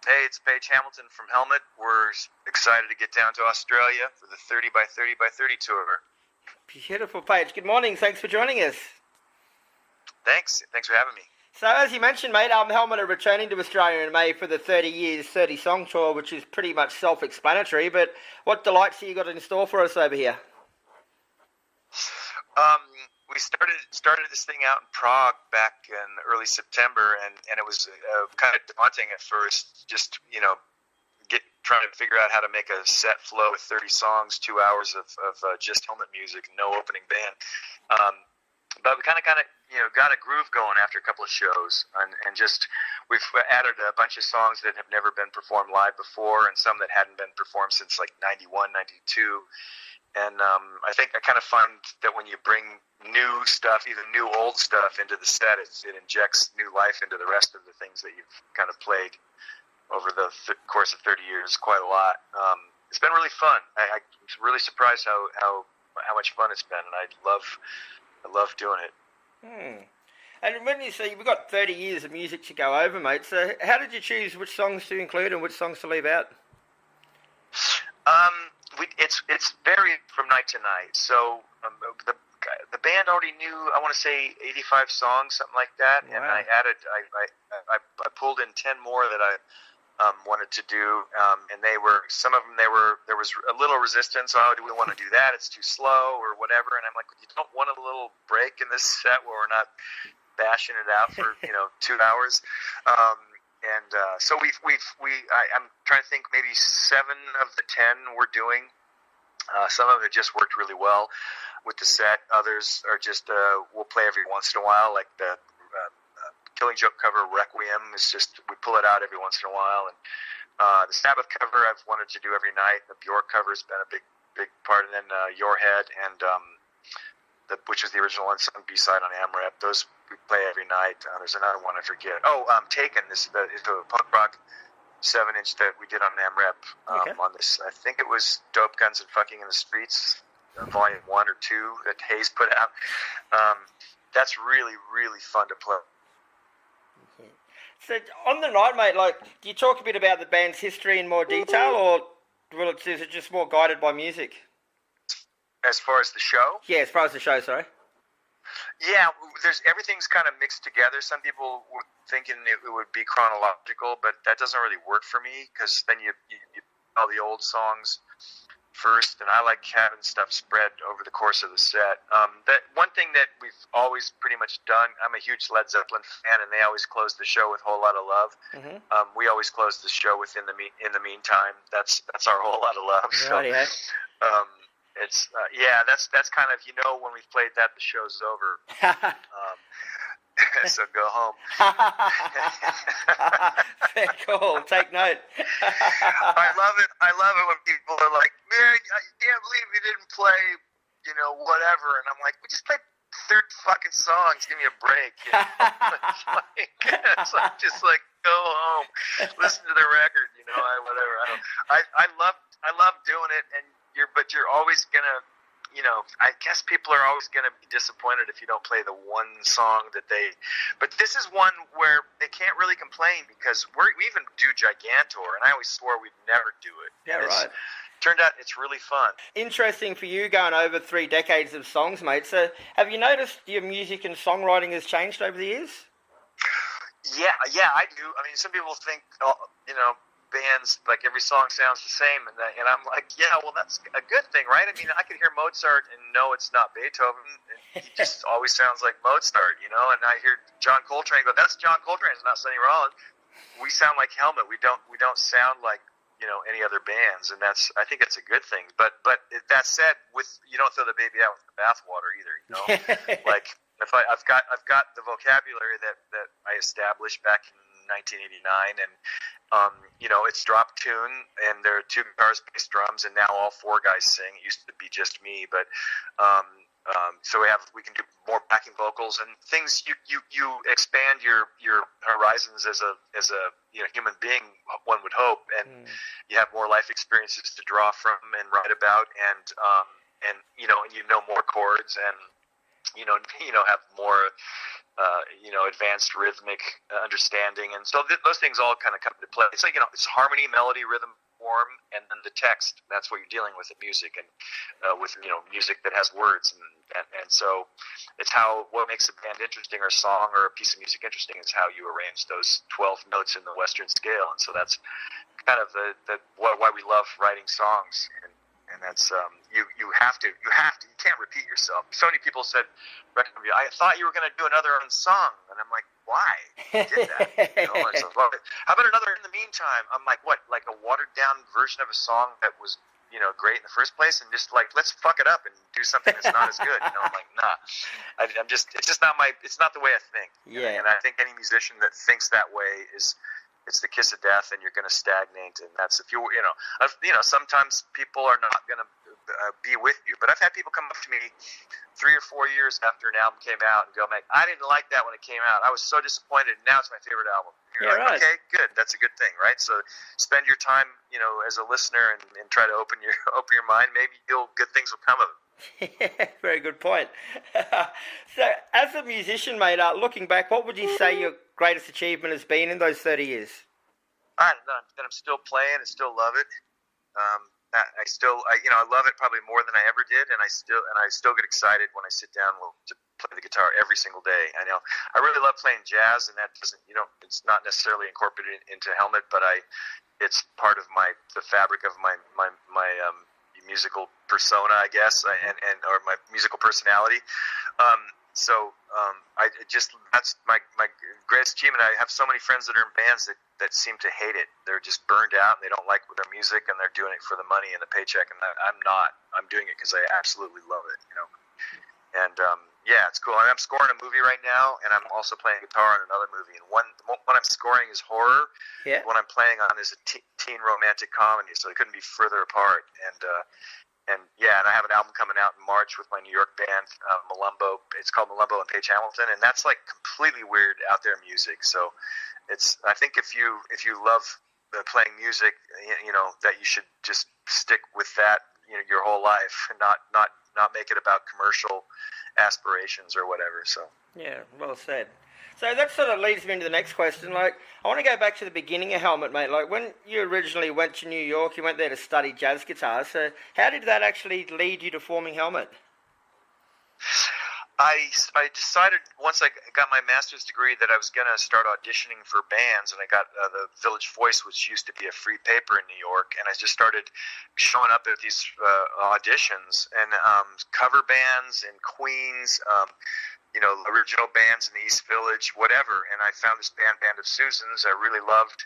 Hey, it's Paige Hamilton from Helmet. We're excited to get down to Australia for the 30 by 30 by 30 tour. Beautiful, Paige. Good morning. Thanks for joining us. Thanks for having me. So, as you mentioned, mate, Helmet are returning to Australia in May for the 30 Years, 30 Song Tour, which is pretty much self-explanatory, but what delights have you got in store for us over here? We started this thing out in Prague back in early September, and it was kind of daunting at first, just, trying to figure out how to make a set flow with 30 songs, 2 hours of just Helmet music, no opening band. But we kind of got a groove going after a couple of shows, and just we've added a bunch of songs that have never been performed live before, and some that hadn't been performed since like 91, 92. And I think I kind of find that when you bring new stuff, even new old stuff, into the set, it injects new life into the rest of the things that you've kind of played over the course of 30 years quite a lot. It's been really fun. I'm really surprised how much fun it's been, and I love doing it. And when you say we've got 30 years of music to go over, mate, so how did you choose which songs to include and which songs to leave out? It's varied from night to night. So the band already knew, I want to say 85 songs, something like that. Wow. And I added, I pulled in 10 more that I wanted to do, and some of them there was a little resistance. Oh, do we want to do that? It's too slow or whatever. And I'm like, you don't want a little break in this set where we're not bashing it out for 2 hours. So I'm trying to think, maybe 7 of the 10 we're doing. Some of it just worked really well with the set. Others are just we'll play every once in a while, like the Killing Joke cover Requiem is just, we pull it out every once in a while. And the Sabbath cover I've wanted to do every night. The Bjork cover has been a big part. And then Your Head, and which was the original unsung B-side on AMREP. Those we play every night. There's another one I forget. Taken. This is the punk rock 7-inch that we did on AMREP. On this, I think it was Dope Guns and Fucking in the Streets, volume 1 or 2 that Hayes put out. That's really, really fun to play. So on the night, mate, do you talk a bit about the band's history in more detail, or is it just more guided by music? As far as the show? Yeah, as far as the show, sorry. Yeah, everything's kind of mixed together. Some people were thinking it would be chronological, but that doesn't really work for me, because then you all the old songs first, and I like having stuff spread over the course of the set. That one thing that we've always pretty much done, I'm a huge Led Zeppelin fan, and they always close the show with Whole Lot of Love. Mm-hmm. We always close the show with In the Meantime. That's our Whole Lot of Love. Right, yeah. It's that's kind of, when we've played that, the show's over. So go home. Fair call. Take note. I love it when people are like, man, I can't believe you didn't play, whatever. And I'm like, we just played 30 fucking songs. Give me a break. It's like, just like, go home, listen to the record. Whatever. I love doing it, and you're always gonna. I guess people are always going to be disappointed if you don't play the one song but this is one where they can't really complain, because we even do Gigantor, and I always swore we'd never do it. Yeah, right. Turned out it's really fun. Interesting for you, going over 3 decades of songs, mate. So have you noticed your music and songwriting has changed over the years? Yeah, I do. I mean, some people think, bands, like every song sounds the same, and I'm like, yeah, well, that's a good thing, right? I mean, I could hear Mozart and know it's not Beethoven, and he just always sounds like Mozart, and I hear John Coltrane, go, that's John Coltrane, it's not Sonny Rollins. We sound like Helmet. We don't sound like any other bands, and I think it's a good thing. But that said, you don't throw the baby out with the bathwater either, like if I've got the vocabulary that I established back in 1989, and it's drop tune, and there are 2 guitars, bass, drums, and now all 4 guys sing. It used to be just me, but so we can do more backing vocals and things. You expand your horizons as a human being, one would hope, and you have more life experiences to draw from and write about, and you know more chords, and have more advanced rhythmic understanding, and so those things all kind of come into play. It's like it's harmony, melody, rhythm, form, and then the text. That's what you're dealing with in music, and with music that has words, and so it's what makes a band interesting, or a song or a piece of music interesting, is how you arrange those 12 notes in the Western scale, and so that's kind of why we love writing songs, and that's you can't repeat yourself. So many people said, I thought you were going to do another song, and I'm like, why? You did that. Well, how about another in the meantime? I'm like, what? Like a watered down version of a song that was great in the first place, and just like, let's fuck it up and do something that's not as good. I'm like, nah. It's just not it's not the way I think. Yeah. And I think any musician that thinks that way it's the kiss of death, and you're going to stagnate. And that's sometimes people are not going to be with you. But I've had people come up to me 3 or 4 years after an album came out and go, "Mate, I didn't like that when it came out. I was so disappointed. Now it's my favorite album." And you're like, right. Okay, good. That's a good thing, right? So spend your time, as a listener, and try to open your mind. Maybe good things will come of it. Very good point. So, as a musician, mate, looking back, what would you say your greatest achievement has been in those 30 years? I don't know. That I'm still playing and still love it. I love it probably more than I ever did, and I still get excited when I sit down to play the guitar every single day. I really love playing jazz, and that doesn't, it's not necessarily incorporated into Helmet, but it's part of the fabric of my musical persona, I guess, or my musical personality. That's my greatest achievement. I have so many friends that are in bands that seem to hate it. They're just burned out, and they don't like their music, and they're doing it for the money and the paycheck. And I'm not. I'm doing it because I absolutely love it. And it's cool. I'm scoring a movie right now, and I'm also playing guitar on another movie. And one I'm scoring is horror. Yeah. What I'm playing on is a teen romantic comedy, so it couldn't be further apart. And I have an album coming out in March with my New York band, Malumbo. It's called Malumbo and Paige Hamilton, and that's like completely weird out there music. So I think if you love playing music, that you should just stick with that, your whole life, and not make it about commercial aspirations or whatever. So yeah, well said. So that sort of leads me into the next question. Like, I want to go back to the beginning of Helmet, mate. Like, when you originally went to New York, you went there to study jazz guitar. So how did that actually lead you to forming Helmet? I decided once I got my master's degree that I was going to start auditioning for bands, and I got the Village Voice, which used to be a free paper in New York, and I just started showing up at these auditions, and cover bands in Queens, original bands in the East Village, whatever. And I found this Band of Susans. I really loved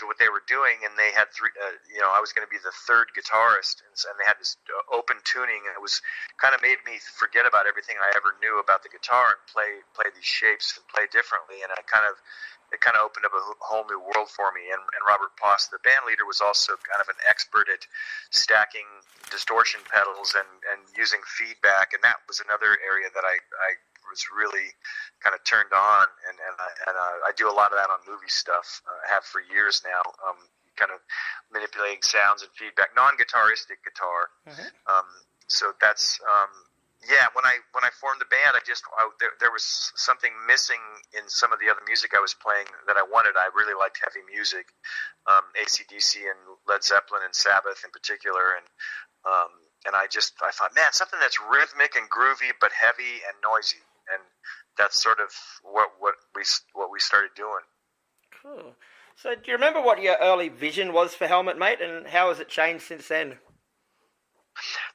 what they were doing, and they had three. I was going to be the third guitarist, and they had this open tuning, and it was kind of made me forget about everything I ever knew about the guitar and play these shapes and play differently. And it kind of opened up a whole new world for me. And Robert Poss, the band leader, was also kind of an expert at stacking distortion pedals and using feedback, and that was another area that I was really kind of turned on, and I do a lot of that on movie stuff. I have for years now, kind of manipulating sounds and feedback, non-guitaristic guitar. Mm-hmm. So that's when I formed the band, there was something missing in some of the other music I was playing that I wanted. I really liked heavy music, AC/DC and Led Zeppelin and Sabbath in particular, and I thought, man, something that's rhythmic and groovy but heavy and noisy, and that's sort of what we started doing. Cool. So, do you remember what your early vision was for Helmet, mate, and how has it changed since then?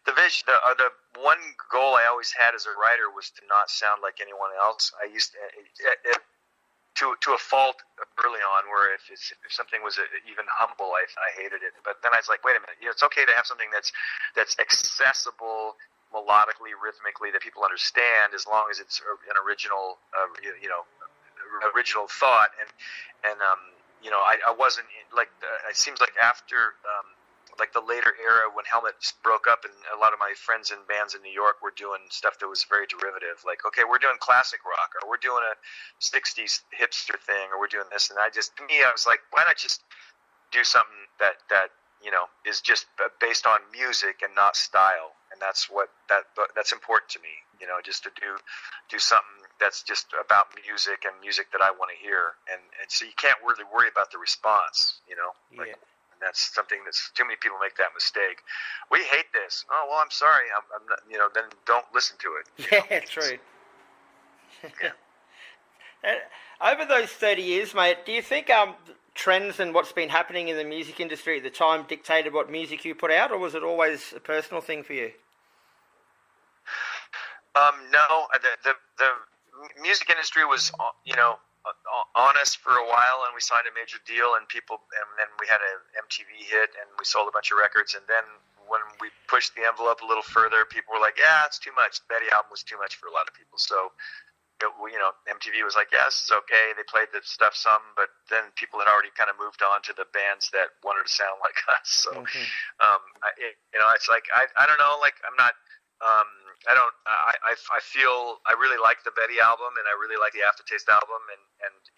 The vision, the one goal I always had as a writer was to not sound like anyone else. I used to a fault early on, where if something was even humble, I hated it. But then I was like, wait a minute, it's okay to have something that's accessible melodically, rhythmically, that people understand, as long as it's an original, original thought. And I wasn't like it seems like after. Like the later era when Helmet broke up, and a lot of my friends in bands in New York were doing stuff that was very derivative. Like, okay, we're doing classic rock, or we're doing a 60s hipster thing, or we're doing this. And I was like, why not just do something that is just based on music and not style? And that's important to me, just to do something that's just about music and music that I want to hear, and so you can't really worry about the response, like, and that's something that's too many people make that mistake. We hate this. Oh well, I'm sorry. I'm not, then don't listen to it. Yeah, true. Yeah. Over those 30 years, mate, do you think trends and what's been happening in the music industry at the time dictated what music you put out, or was it always a personal thing for you? No, the music industry was, on us for a while, and we signed a major deal, and then we had an MTV hit, and we sold a bunch of records, and then when we pushed the envelope a little further, people were like, yeah, it's too much. The Betty album was too much for a lot of people, so MTV was like, yes, it's okay. They played the stuff some, but then people had already kind of moved on to the bands that wanted to sound like us. So, it's like I don't know. Like I'm not. I feel I really like the Betty album, and I really like the Aftertaste album, and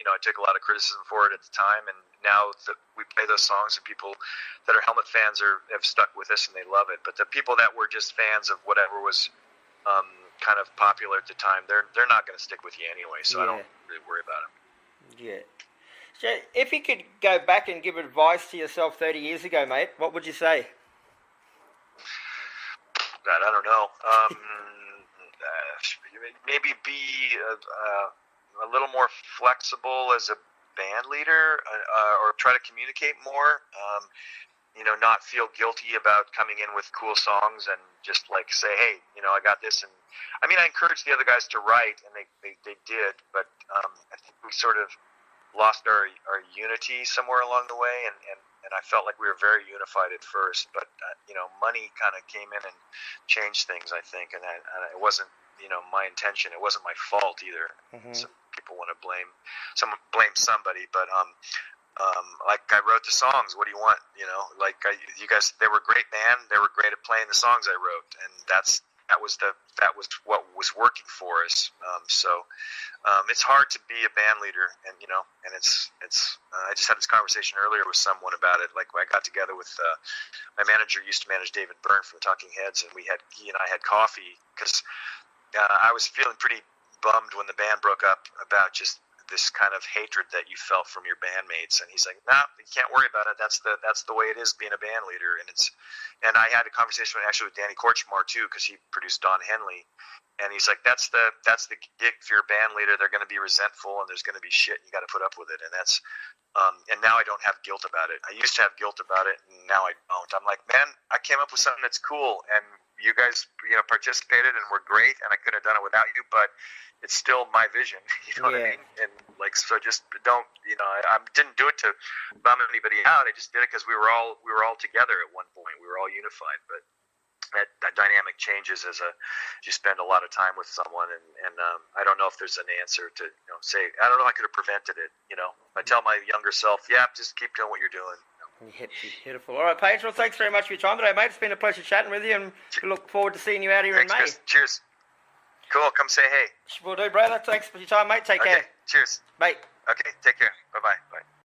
I took a lot of criticism for it at the time, and now that we play those songs, and people that are Helmet fans have stuck with us and they love it. But the people that were just fans of whatever was kind of popular at the time, they're not going to stick with you anyway, so I don't really worry about them. Yeah. So if you could go back and give advice to yourself 30 years ago, mate, what would you say? God, I don't know. Maybe be a little more flexible as a band leader, or try to communicate more. Not feel guilty about coming in with cool songs, and just like say, hey, I got this. And I mean, I encouraged the other guys to write, and they did, but I think we sort of lost our unity somewhere along the way, and I felt like we were very unified at first, but money kind of came in and changed things, I think, and it wasn't my intention. It wasn't my fault either. So people want to blame somebody, but like I wrote the songs. What do you want? You guys, they were a great band. They were great at playing the songs I wrote, and that was what was working for us. It's hard to be a band leader, and it's. I just had this conversation earlier with someone about it. Like I got together with my manager used to manage David Byrne from Talking Heads, and he and I had coffee because I was feeling pretty bummed when the band broke up about just this kind of hatred that you felt from your bandmates, and he's like, "Nah, you can't worry about it. That's the way it is being a band leader." And I had a conversation actually with Danny Korchmar too, because he produced Don Henley, and he's like, "That's the gig. If you're a band leader, they're going to be resentful, and there's going to be shit. And you got to put up with it." And that's and now I don't have guilt about it. I used to have guilt about it, and now I don't. I'm like, man, I came up with something that's cool, and you guys participated and were great, and I couldn't have done it without you, but it's still my vision. You know what I mean? And so just don't, I didn't do it to bum anybody out. I just did it because we were all together at one point. We were all unified, but that dynamic changes as you spend a lot of time with someone, and I don't know if there's an answer to say. I don't know. I could have prevented it. I tell my younger self, just keep doing what you're doing. Beautiful. All right, Paige. Well, thanks very much for your time today, mate. It's been a pleasure chatting with you, and we look forward to seeing you out here in May. Kris. Cheers. Cool. Come say hey. Will do, brother. Thanks for your time, mate. Take care. Cheers. Bye. Okay. Take care. Bye-bye.